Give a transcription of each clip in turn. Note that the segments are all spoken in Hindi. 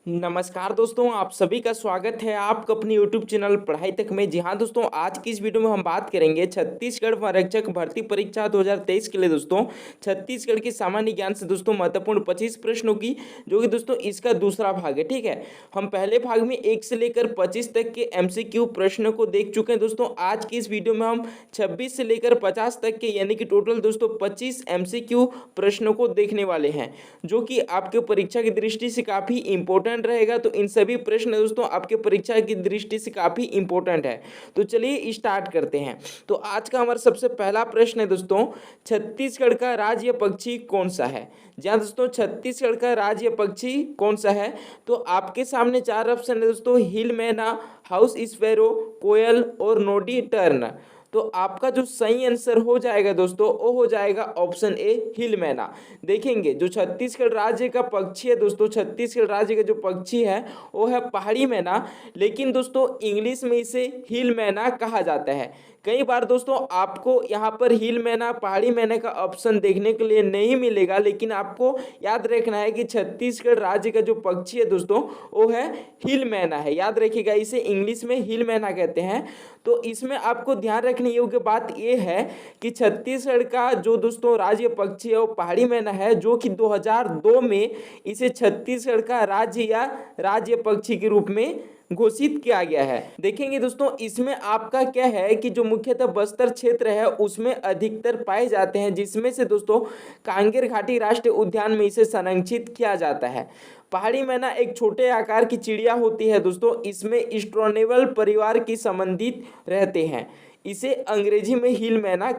नमस्कार दोस्तों, आप सभी का स्वागत है आपका अपने YouTube चैनल पढ़ाई तक में। जी हाँ दोस्तों, आज की इस वीडियो में हम बात करेंगे छत्तीसगढ़ आरक्षक भर्ती परीक्षा 2023 के लिए दोस्तों छत्तीसगढ़ की सामान्य ज्ञान से दोस्तों महत्वपूर्ण 25 प्रश्नों की, जो कि दोस्तों इसका दूसरा भाग है। ठीक है, हम पहले भाग में 1 से लेकर 25 तक के MCQ प्रश्नों को देख चुके हैं दोस्तों। आज की इस वीडियो में हम 26 से लेकर 50 तक के यानी कि टोटल दोस्तों 25 MCQ प्रश्नों को देखने वाले हैं, जो कि आपके परीक्षा की दृष्टि से काफ़ी इंपॉर्टेंट रहेगा। तो इन सभी प्रश्न दोस्तों आपके परीक्षा की दृष्टि से काफी इंपॉर्टेंट है। तो चलिए स्टार्ट करते हैं। तो आज का हमारा सबसे पहला प्रश्न है दोस्तों, छत्तीसगढ़ का राज्य पक्षी कौन सा है। जहाँ दोस्तों छत्तीसगढ़ का राज्य पक्षी कौन सा है, तो आपके सामने चार ऑप्शन है दोस्तों, हिल मैना, हाउस स्पैरो, कोयल और नोडी टर्न। तो आपका जो सही आंसर हो जाएगा दोस्तों वो हो जाएगा ऑप्शन ए, हिल मैना। देखेंगे जो छत्तीसगढ़ राज्य का पक्षी है दोस्तों, छत्तीसगढ़ राज्य का जो पक्षी है वो है पहाड़ी मैना, लेकिन दोस्तों इंग्लिश में इसे हिल मैना कहा जाता है। कई बार दोस्तों आपको यहाँ पर हिल मैना, पहाड़ी मैना का ऑप्शन देखने के लिए नहीं मिलेगा, लेकिन आपको याद रखना है कि छत्तीसगढ़ राज्य का जो पक्षी है दोस्तों वो है हिल मैना है। याद रखिएगा, इसे इंग्लिश में हिल मैना कहते हैं। तो इसमें आपको ध्यान रखने योग्य बात यह है कि छत्तीसगढ़ का जो दोस्तों राज्य पक्षी है वो पहाड़ी मैना है, जो कि 2002 में इसे छत्तीसगढ़ का राज्य या राज्य पक्षी के रूप में घोषित किया गया है। देखेंगे दोस्तों इसमें आपका क्या है कि जो मुख्यतः बस्तर क्षेत्र है उसमें अधिकतर पाए जाते हैं, जिसमें से दोस्तों कांगेर घाटी राष्ट्रीय उद्यान में इसे संरक्षित किया जाता है। पहाड़ी मैना एक छोटे आकार की चिड़िया होती है दोस्तों, इसमें स्ट्रोनेवल परिवार की संबंधित रहते हैं। इसे अंग्रेजी में हिल मैना।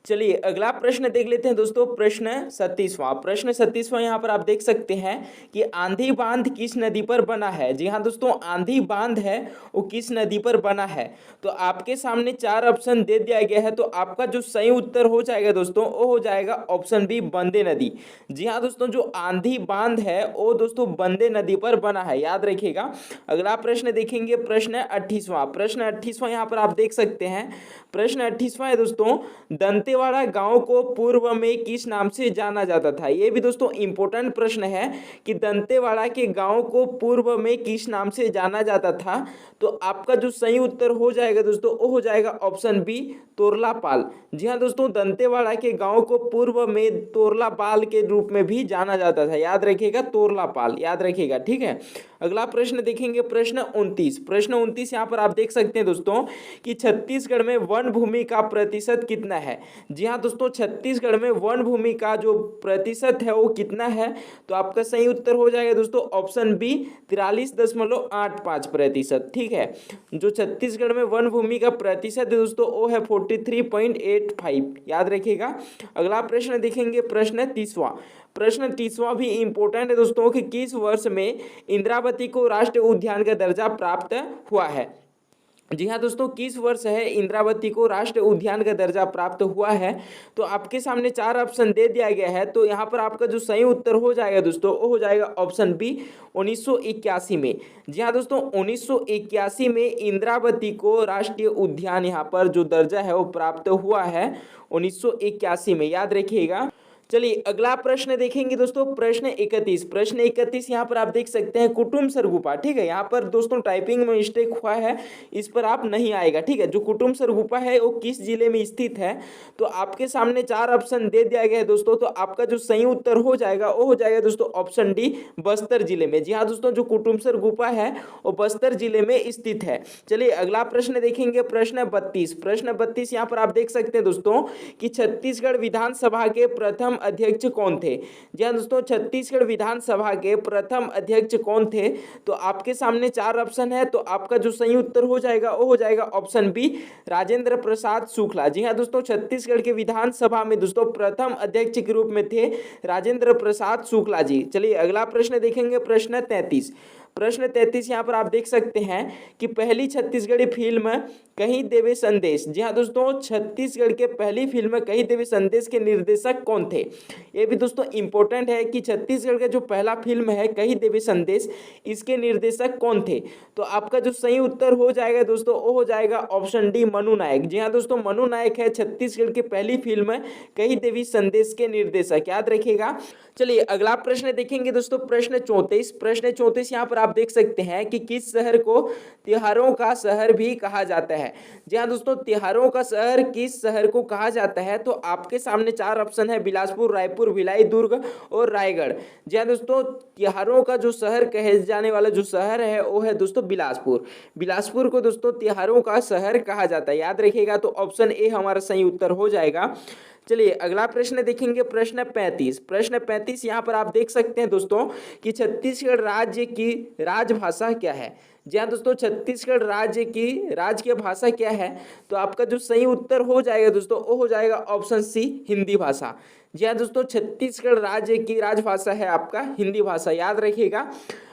चलिए अगला प्रश्न देख लेते हैं दोस्तों, प्रश्न 37वां यहाँ पर आप देख सकते हैं कि आंधी बांध किस नदी पर बना है। जी हाँ दोस्तों, आंधी बांध है वो किस नदी पर बना है। तो आपके सामने चार ऑप्शन दे दिया गया है, तो आपका जो सही उत्तर हो जाएगा दोस्तों वो हो जाएगा ऑप्शन बी, बंदे नदी। जी हाँ दोस्तों, जो आंधी बांध है वो दोस्तों बंदे नदी पर बना है, याद रखिएगा। अगला प्रश्न देखेंगे, प्रश्न 28वां यहाँ पर आप देख सकते हैं। प्रश्न 28वां है दोस्तों, दंतेवाड़ा गांव को पूर्व में किस नाम से जाना जाता था। ये भी दोस्तों इंपॉर्टेंट प्रश्न है कि दंतेवाड़ा के गांव को पूर्व में किस नाम से जाना जाता था। तो आपका जो सही उत्तर हो जाएगा दोस्तों वो हो जाएगा ऑप्शन बी, तोरलापाल। जी हाँ दोस्तों, दंतेवाड़ा के गांव को पूर्व में तोरलापाल के रूप में भी जाना जाता था, याद रखिएगा, तोरलापाल याद रखिएगा। ठीक है, अगला प्रश्न देखेंगे, प्रश्न 29 यहाँ पर आप देख सकते हैं दोस्तों कि छत्तीसगढ़ में वन भूमि का प्रतिशत कितना है। जी हाँ दोस्तों, छत्तीसगढ़ में वन भूमि का जो प्रतिशत है वो कितना है। तो आपका सही उत्तर हो जाएगा दोस्तों ऑप्शन बी, 43.85%। ठीक है, जो छत्तीसगढ़ में वन भूमि का प्रतिशत है दोस्तों वो है 43.85, याद रखिएगा। अगला प्रश्न देखेंगे, प्रश्न 30वां भी इंपॉर्टेंट है दोस्तों कि किस वर्ष में इंद्रावती को राष्ट्रीय उद्यान का दर्जा प्राप्त हुआ है। जी हाँ दोस्तों, किस वर्ष है इंद्रावती को राष्ट्रीय उद्यान का दर्जा प्राप्त हुआ है। तो आपके सामने चार ऑप्शन दे दिया गया है, तो यहाँ पर आपका जो सही उत्तर हो जाएगा दोस्तों वो हो जाएगा ऑप्शन बी, 1981 में। जी हाँ दोस्तों, 1981 में इंद्रावती को राष्ट्रीय उद्यान यहाँ पर जो दर्जा है वो प्राप्त हुआ है 1981 में, याद रखिएगा। चलिए अगला प्रश्न देखेंगे दोस्तों, प्रश्न 31 यहाँ पर आप देख सकते हैं कुटुम सरगुफा। ठीक है, यहाँ पर दोस्तों टाइपिंग में मिस्टेक हुआ है, इस पर आप नहीं आएगा। ठीक है, जो कुटुम सरगुफा है वो किस जिले में स्थित है। तो आपके सामने चार ऑप्शन दे दिया गया है दोस्तों, तो आपका जो सही उत्तर हो जाएगा वो हो जाएगा दोस्तों ऑप्शन डी, बस्तर जिले में। जी हाँ दोस्तों, जो कुटुम सरगुफा है वो बस्तर जिले में स्थित है। चलिए अगला प्रश्न देखेंगे, प्रश्न 32 यहाँ पर आप देख सकते हैं दोस्तों कि छत्तीसगढ़ विधानसभा के प्रथम अध्यक्ष कौन थे। जी हाँ दोस्तों, छत्तीसगढ़ विधानसभा के प्रथम अध्यक्ष कौन थे। तो आपके सामने चार ऑप्शन है, तो आपका जो सही उत्तर हो जाएगा वो हो जाएगा ऑप्शन बी, राजेंद्र प्रसाद शुक्ला। जी हाँ दोस्तों, छत्तीसगढ़ के विधानसभा में दोस्तों प्रथम अध्यक्ष के रूप में थे राजेंद्र प्रसाद शुक्ला जी। चलिए अगला प्रश्न देखेंगे, प्रश्न 33 प्रश्न 33 यहाँ पर आप देख सकते हैं कि पहली छत्तीसगढ़ी फिल्म कहीं देवे संदेश। जी हाँ दोस्तों, छत्तीसगढ़ के पहली फिल्म कहीं देवे संदेश के निर्देशक कौन थे। ये भी दोस्तों इंपॉर्टेंट है कि छत्तीसगढ़ का जो पहला फिल्म है कहीं देवे संदेश, इसके निर्देशक कौन थे। तो आपका जो सही उत्तर हो जाएगा दोस्तों वो हो जाएगा ऑप्शन डी, मनु नायक। जी हाँ दोस्तों, मनु नायक है छत्तीसगढ़ की पहली फिल्म कहीं देवी संदेश के निर्देशक, याद रखिएगा। चलिए अगला प्रश्न देखेंगे दोस्तों, प्रश्न 34। प्रश्न 34 यहाँ पर आप देख सकते हैं कि किस शहर को त्योहारों का शहर भी कहा जाता है। जी हाँ दोस्तों, त्योहारों का शहर किस शहर को कहा जाता है। तो आपके सामने चार ऑप्शन है, बिलासपुर, रायपुर, भिलाई, दुर्ग और रायगढ़। जी हाँ दोस्तों, त्योहारों का जो शहर कहे जाने वाला जो शहर है वो है दोस्तों बिलासपुर। बिलासपुर को दोस्तों त्योहारों का शहर कहा जाता है, याद रखिएगा। तो ऑप्शन ए हमारा सही उत्तर हो जाएगा। चलिए अगला प्रश्न देखेंगे, प्रश्न 35। प्रश्न 35 यहाँ पर आप देख सकते हैं दोस्तों कि छत्तीसगढ़ राज्य की राजभाषा क्या है। जी हाँ दोस्तों, छत्तीसगढ़ राज्य की राजकीय भाषा क्या है। तो आपका जो सही उत्तर हो जाएगा दोस्तों वो हो जाएगा ऑप्शन सी, हिंदी भाषा। जी हाँ दोस्तों, छत्तीसगढ़ राज्य की राजभाषा है आपका हिंदी भाषा, याद रखिएगा।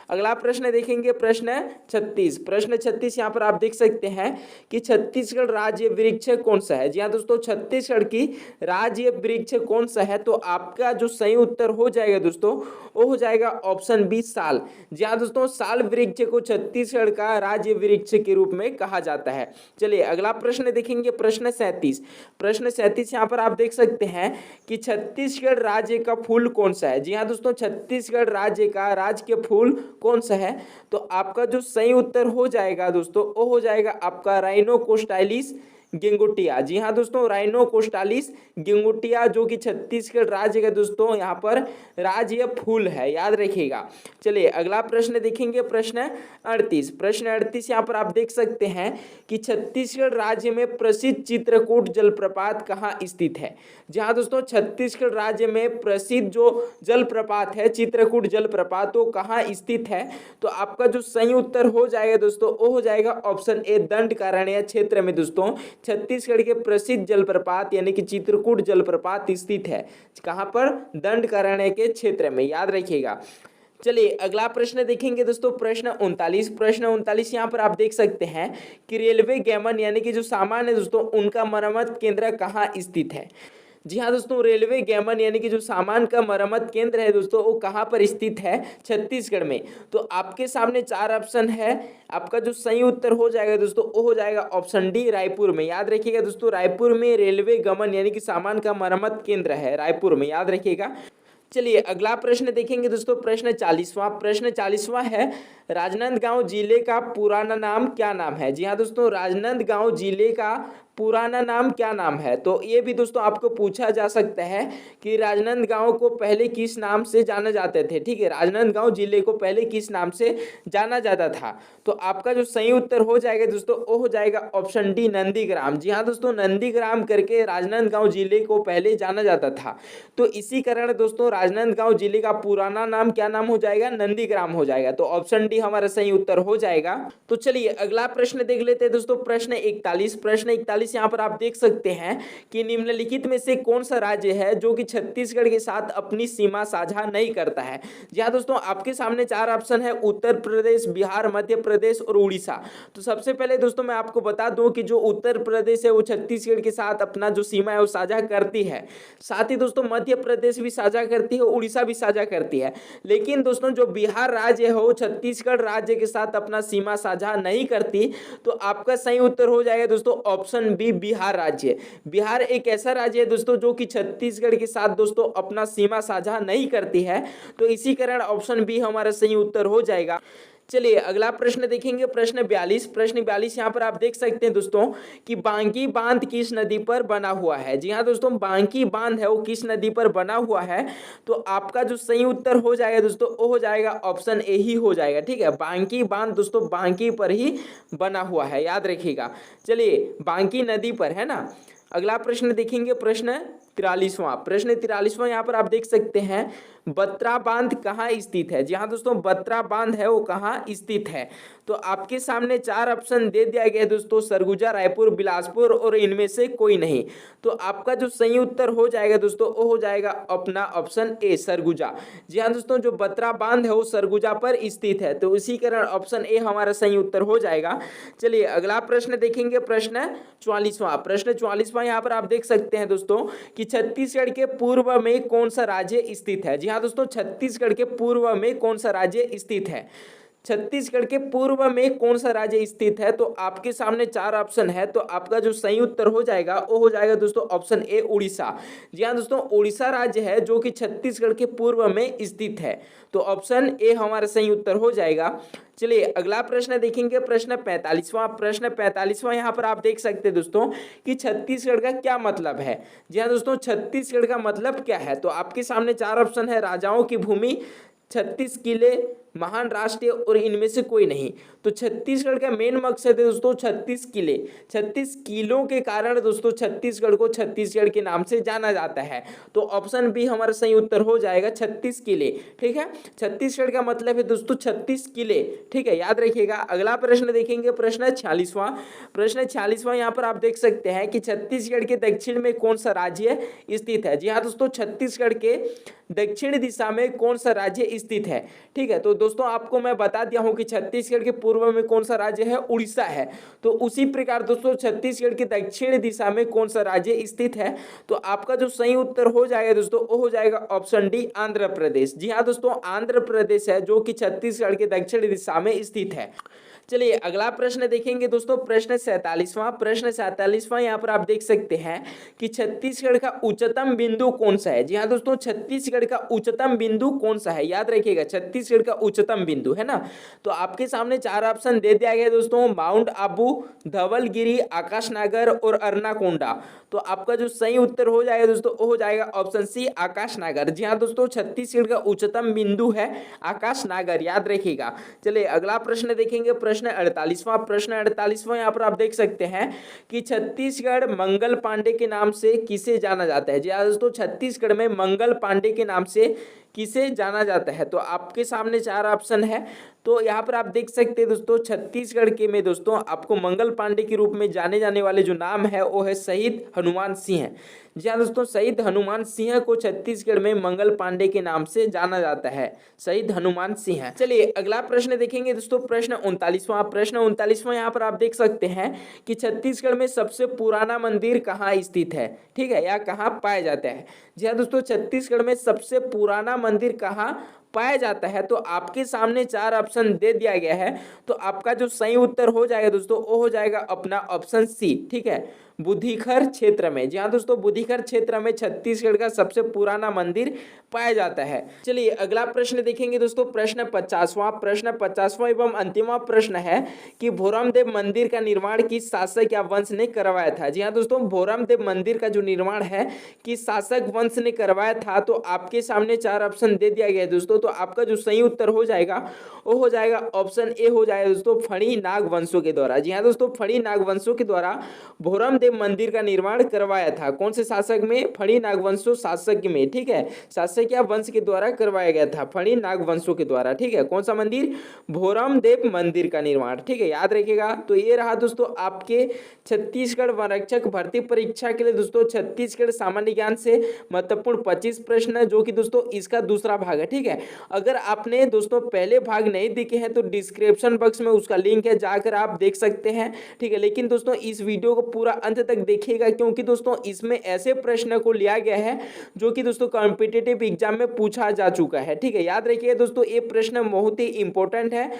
अगला प्रश्न देखेंगे, प्रश्न 36। प्रश्न 36 यहाँ पर आप देख सकते हैं कि छत्तीसगढ़ राज्य वृक्ष कौन सा है। जी हाँ दोस्तों, छत्तीसगढ़ की राज्य वृक्ष कौन सा है। तो आपका जो सही उत्तर हो जाएगा दोस्तों वो हो जाएगा ऑप्शन बी, साल। जी हाँ दोस्तों, साल वृक्ष को छत्तीसगढ़ का राज्य वृक्ष के रूप में कहा जाता है। चलिए अगला प्रश्न देखेंगे, प्रश्न 37। प्रश्न 37 यहाँ पर आप देख सकते हैं कि छत्तीसगढ़ राज्य का फूल कौन सा है। जी हाँ दोस्तों, छत्तीसगढ़ राज्य का राजकीय फूल कौन सा है। तो आपका जो सही उत्तर हो जाएगा दोस्तों वो हो जाएगा आपका राइनोकोस्टाइलिस गिंगुटिया। जी हाँ दोस्तों, राइनोकोस्टालिस गिंगुटिया जो कि छत्तीसगढ़ राज्य का दोस्तों यहाँ पर राज्य फूल है, याद रखिएगा। चलिए अगला प्रश्न देखेंगे, प्रश्न 38। प्रश्न 38 यहाँ पर आप देख सकते हैं कि छत्तीसगढ़ राज्य में प्रसिद्ध चित्रकूट जलप्रपात कहाँ स्थित है। जी हाँ दोस्तों, छत्तीसगढ़ राज्य में प्रसिद्ध जो जलप्रपात है चित्रकूट जलप्रपात वो कहाँ स्थित है। तो आपका जो सही उत्तर हो जाएगा दोस्तों वो हो जाएगा ऑप्शन ए, दंडकारण्य क्षेत्र में दोस्तों छत्तीसगढ़ के प्रसिद्ध जलप्रपात यानी कि चित्रकूट जलप्रपात स्थित है। कहाँ पर, दंडकारण्य के क्षेत्र में, याद रखिएगा। चलिए अगला प्रश्न देखेंगे दोस्तों, प्रश्न 39। प्रश्न 39 यहाँ पर आप देख सकते हैं कि रेलवे गैमन यानी कि जो सामान है दोस्तों उनका मरम्मत केंद्र कहाँ स्थित है। जी हाँ दोस्तों, रेलवे गैमन यानी कि जो सामान का मरम्मत केंद्र है दोस्तों वो कहाँ पर स्थित है, छत्तीसगढ़ में। तो आपके सामने चार ऑप्शन है, आपका जो सही उत्तर हो जाएगा दोस्तों वो हो जाएगा ऑप्शन डी, रायपुर में। याद रखिएगा दोस्तों, रायपुर में रेलवे गमन यानी कि सामान का मरम्मत केंद्र है, रायपुर में, याद रखिएगा। चलिए अगला प्रश्न देखेंगे दोस्तों, प्रश्न 40वां। प्रश्न 40वां है, राजनांदगांव जिले का पुराना नाम क्या नाम है। जी हाँ दोस्तों, राजनांदगांव जिले का पुराना नाम क्या नाम है। तो ये भी दोस्तों आपको पूछा जा सकता है कि राजनांदगांव को पहले किस नाम से जाना जाते थे। ठीक है, राजनांदगांव जिले को पहले किस नाम से जाना जाता था। तो आपका जो सही उत्तर हो जाएगा दोस्तों वो हो जाएगा ऑप्शन डी, नंदीग्राम। जी हाँ दोस्तों, नंदीग्राम करके राजनांदगांव जिले को पहले जाना जाता था। तो इसी कारण दोस्तों राजनांदगांव जिले का पुराना नाम क्या नाम हो जाएगा, नंदीग्राम हो जाएगा। तो ऑप्शन डी हमारा सही उत्तर हो जाएगा। तो चलिए अगला प्रश्न देख लेते हैं दोस्तों, प्रश्न 41। प्रश्न 41 यहाँ पर आप देख सकते हैं कि निम्नलिखित में से कौन सा राज्य है जो कि छत्तीसगढ़ के साथ अपनी सीमा साझा नहीं करता है। जी हाँ दोस्तों, आपके सामने चार ऑप्शन है, उत्तर प्रदेश, बिहार, मध्य प्रदेश और उड़ीसा। तो सबसे पहले दोस्तों मैं आपको बता दूं कि जो उत्तर प्रदेश है वो छत्तीसगढ़ के साथ अपना जो सीमा है वो साझा करती है। साथ ही दोस्तों मध्य प्रदेश भी साझा करती है, उड़ीसा भी साझा करती है। लेकिन दोस्तों जो बिहार राज्य है वो छत्तीसगढ़ राज्य के साथ अपना सीमा साझा नहीं करती। तो आपका सही उत्तर हो जाएगा दोस्तों ऑप्शन बी, बिहार राज्य। बिहार एक ऐसा राज्य है दोस्तों जो कि छत्तीसगढ़ के साथ दोस्तों अपना सीमा साझा नहीं करती है। तो इसी कारण ऑप्शन बी हमारा सही उत्तर हो जाएगा। चलिए अगला प्रश्न देखेंगे, प्रश्न 42। प्रश्न 42 यहाँ पर आप देख सकते हैं दोस्तों कि बांकी बांध किस नदी पर बना हुआ है। जी हाँ दोस्तों, बांकी बांध है वो किस नदी पर बना हुआ है। तो आपका जो सही उत्तर हो जाएगा दोस्तों वो हो जाएगा ऑप्शन ए ही हो जाएगा। ठीक है, बांकी बांध दोस्तों बांकी पर ही बना हुआ है, याद रखिएगा। चलिए बांकी नदी पर है ना। अगला प्रश्न देखेंगे, प्रश्न 43वां प्रश्न 43वां यहाँ पर आप देख सकते हैं, बत्रा बांध कहाँ स्थित है। जी हाँ दोस्तों, बत्रा बांध है वो कहाँ स्थित है। तो आपके सामने चार ऑप्शन दे दिया गया है दोस्तों, सरगुजा, रायपुर, बिलासपुर और इनमें से कोई नहीं। तो आपका जो सही उत्तर हो जाएगा दोस्तों वो हो जाएगा अपना ऑप्शन ए, सरगुजा। जी हाँ दोस्तों, जो बत्रा बांध है वो सरगुजा पर स्थित है, तो इसी कारण ऑप्शन ए हमारा सही उत्तर हो जाएगा। चलिए अगला प्रश्न देखेंगे, प्रश्न 44वां। प्रश्न 44वां यहाँ पर आप देख सकते हैं दोस्तों कि छत्तीसगढ़ के पूर्व में कौन सा राज्य स्थित है। जी हाँ दोस्तों, छत्तीसगढ़ के पूर्व में कौन सा राज्य स्थित है। छत्तीसगढ़ के पूर्व में कौन सा राज्य स्थित है, तो आपके सामने चार ऑप्शन है, तो आपका जो सही उत्तर हो जाएगा वो हो जाएगा दोस्तों ऑप्शन ए, उड़ीसा। जी हाँ दोस्तों, उड़ीसा राज्य है जो कि छत्तीसगढ़ के पूर्व में स्थित है, तो ऑप्शन ए हमारा सही उत्तर हो जाएगा। चलिए अगला प्रश्न देखेंगे, प्रश्न 45वां। प्रश्न 45वां यहाँ पर आप देख सकते हैं दोस्तों कि छत्तीसगढ़ का क्या मतलब है। जी हाँ दोस्तों, छत्तीसगढ़ का मतलब क्या है, तो आपके सामने चार ऑप्शन है, राजाओं की भूमि, 36 किले, महान राष्ट्र और इनमें से कोई नहीं। तो छत्तीसगढ़ का मेन मकसद है दोस्तों 36 किले। 36 किलों के कारण दोस्तों छत्तीसगढ़ को छत्तीसगढ़ के नाम से जाना जाता है, तो ऑप्शन बी हमारा सही उत्तर हो जाएगा, 36 किले। ठीक है, छत्तीसगढ़ का मतलब है दोस्तों 36 किले। ठीक है, याद रखिएगा। अगला प्रश्न देखेंगे, प्रश्न 46वां। प्रश्न 46वां यहाँ पर आप देख सकते हैं कि छत्तीसगढ़ के दक्षिण में कौन सा राज्य स्थित है। जी हाँ दोस्तों, छत्तीसगढ़ के दक्षिण दिशा में कौन सा राज्य स्थित है। ठीक है, तो दोस्तों आपको मैं बता दिया हूं कि छत्तीसगढ़ के पूर्व में कौन सा राज्य है, उड़ीसा है। तो उसी प्रकार दोस्तों छत्तीसगढ़ के दक्षिण दिशा में कौन सा राज्य स्थित है, तो आपका जो सही उत्तर हो जाएगा दोस्तों वो हो जाएगा ऑप्शन डी, आंध्र प्रदेश। जी हाँ दोस्तों, आंध्र प्रदेश है जो कि छत्तीसगढ़ के दक्षिण दिशा में स्थित है। चलिए अगला प्रश्न देखेंगे दोस्तों, प्रश्न 47वां। प्रश्न 47वां यहाँ पर आप देख सकते हैं कि छत्तीसगढ़ का उच्चतम बिंदु कौन सा है। जी हाँ दोस्तों, छत्तीसगढ़ का उच्चतम बिंदु कौन सा है, याद रखिएगा छत्तीसगढ़ का उच्चतम बिंदु है ना। तो आपके सामने चार ऑप्शन दे दिया गया दोस्तों, माउंट आबू, धवलगिरी, आकाशनागर और अरनाकोंडा। तो आपका जो सही उत्तर हो जाएगा दोस्तों वो हो जाएगा ऑप्शन सी, आकाशनागर। जी हाँ दोस्तों, छत्तीसगढ़ का उच्चतम बिंदु है आकाशनागर, याद रखिएगा। चलिए अगला प्रश्न देखेंगे, प्रश्न 48वां। प्रश्न 48वां यहाँ पर आप देख सकते हैं कि छत्तीसगढ़ मंगल पांडे के नाम से किसे जाना जाता है। जी हाँ दोस्तों, छत्तीसगढ़ में मंगल पांडे के नाम से किसे जाना जाता है, तो आपके सामने चार ऑप्शन है। तो यहाँ पर आप देख सकते हैं दोस्तों छत्तीसगढ़ के में दोस्तों आपको मंगल पांडे के रूप में जाने जाने वाले जो नाम है वो है शहीद हनुमान सिंह। जी हाँ दोस्तों, शहीद हनुमान सिंह को छत्तीसगढ़ में मंगल पांडे के नाम से जाना जाता है, शहीद हनुमान सिंह। चलिए अगला प्रश्न देखेंगे दोस्तों, प्रश्न 39वां। प्रश्न 39वां यहाँ पर आप देख सकते हैं कि छत्तीसगढ़ में सबसे पुराना मंदिर कहाँ स्थित है। ठीक है, या कहाँ पाया जाता है। जी हाँ दोस्तों, छत्तीसगढ़ में सबसे पुराना मंदिर कहाँ पाया जाता है, तो आपके सामने चार ऑप्शन दे दिया गया है। तो आपका जो सही उत्तर हो जाएगा दोस्तों वो हो जाएगा अपना ऑप्शन सी। ठीक है, बुधिखर क्षेत्र में। जी हाँ दोस्तों, बुधिखर क्षेत्र में छत्तीसगढ़ का सबसे पुराना मंदिर पाया जाता है। चलिए अगला प्रश्न देखेंगे दोस्तों, प्रश्न 50वां। प्रश्न 50वां एवं अंतिमा प्रश्न है कि भोरमदेव मंदिर का निर्माण किस शासक या वंश ने करवाया था। जी हाँ दोस्तों, भोरमदेव मंदिर का जो निर्माण है किस शासक वंश ने करवाया था, तो आपके सामने चार ऑप्शन दे दिया गया है दोस्तों। तो आपका जो सही उत्तर हो जाएगा वो हो जाएगा ऑप्शन ए हो जाएगा दोस्तों, फणी नाग वंशों के द्वारा। जी हाँ दोस्तों, फणी नाग वंशों के द्वारा भोरमदेव मंदिर का निर्माण करवाया था। कौन से शासक में, फणी नाग वंशों शासक में। ठीक है, शासक या वंश के द्वारा करवाया गया था, फणी नाग वंशों के द्वारा। ठीक है, कौन सा मंदिर, भोरमदेव मंदिर का निर्माण। ठीक है, याद रखिएगा। तो ये रहा दोस्तों आपके छत्तीसगढ़ वनरक्षक भर्ती परीक्षा के लिए दोस्तों छत्तीसगढ़ सामान्य ज्ञान से महत्वपूर्ण 25 प्रश्न, जो कि दोस्तों इसका दूसरा भाग है। ठीक है, अगर आपने दोस्तों पहले भाग नहीं देखे हैं तो डिस्क्रिप्शन बॉक्स में उसका लिंक है, जाकर आप देख सकते हैं। ठीक है, लेकिन दोस्तों इस वीडियो को पूरा अंत तक देखिएगा, क्योंकि दोस्तों इसमें ऐसे प्रश्न को लिया गया है जो कि दोस्तों कॉम्पिटिटिव एग्जाम में पूछा जा चुका है। ठीक है, याद रखिए दोस्तों ये प्रश्न बहुत ही इंपॉर्टेंट है।